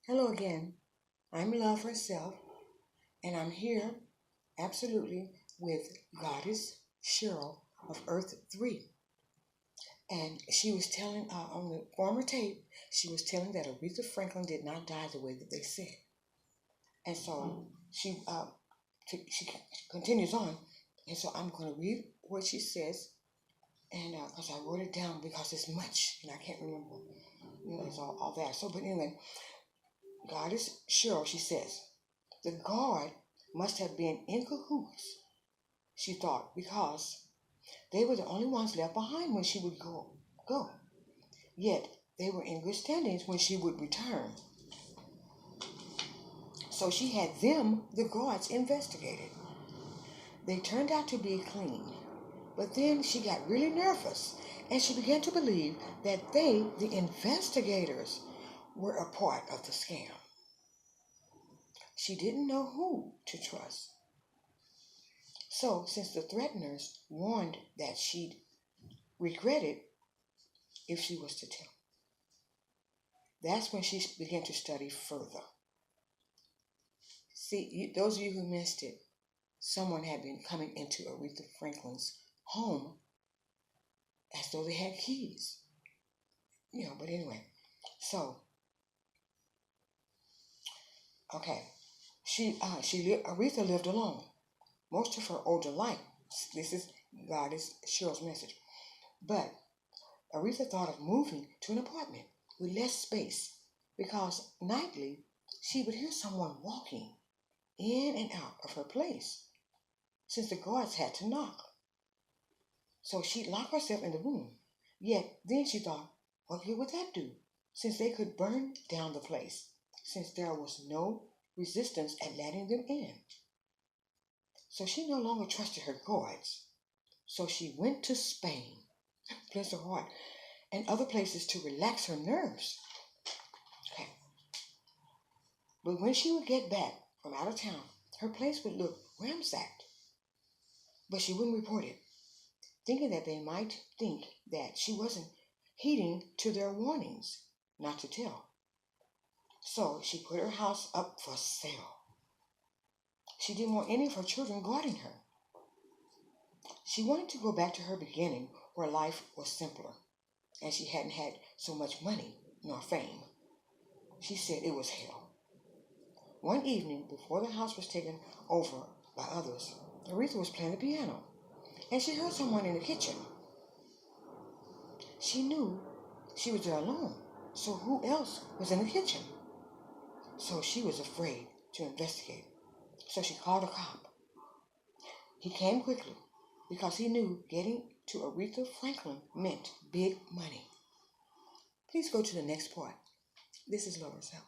Hello again. I'm Love Herself, and I'm here absolutely with Goddess SHARYL of Earth 3. And she was telling, on the former tape, she was telling that Aretha Franklin did not die the way that they said. And so she continues on. And so I'm going to read what she says, and because I wrote it down because it's much, and I can't remember, it's all that. So, but anyway, Goddess SHARYL, she says, the guard must have been in cahoots, she thought, because they were the only ones left behind when she would go. Yet they were in good standings when she would return. So she had them, the guards, investigated. They turned out to be clean. But then she got really nervous, and she began to believe that they, the investigators, were a part of the scam. She didn't know who to trust. So, since the threateners warned that she'd regret it if she was to tell, that's when she began to study further. See, those of you who missed it, someone had been coming into Aretha Franklin's home as though they had keys. But anyway, so, okay. Aretha lived alone most of her older life. This is Goddess SHARYL's message. But Aretha thought of moving to an apartment with less space because nightly she would hear someone walking in and out of her place since the guards had to knock. So she'd lock herself in the room. Yet then she thought, what good would that do since they could burn down the place since there was no resistance at letting them in? So she no longer trusted her guards. So she went to Spain, bless her heart, and other places to relax her nerves. Okay. But when she would get back from out of town, her place would look ransacked. But she wouldn't report it, thinking that they might think that she wasn't heeding to their warnings not to tell. So she put her house up for sale. She didn't want any of her children guarding her. She wanted to go back to her beginning where life was simpler, and she hadn't had so much money nor fame. She said it was hell. One evening, before the house was taken over by others, Aretha was playing the piano, and she heard someone in the kitchen. She knew she was there alone, so who else was in the kitchen? So she was afraid to investigate, so she called a cop. He came quickly because he knew getting to Aretha Franklin meant big money. Please go to the next part. This is Love Herself.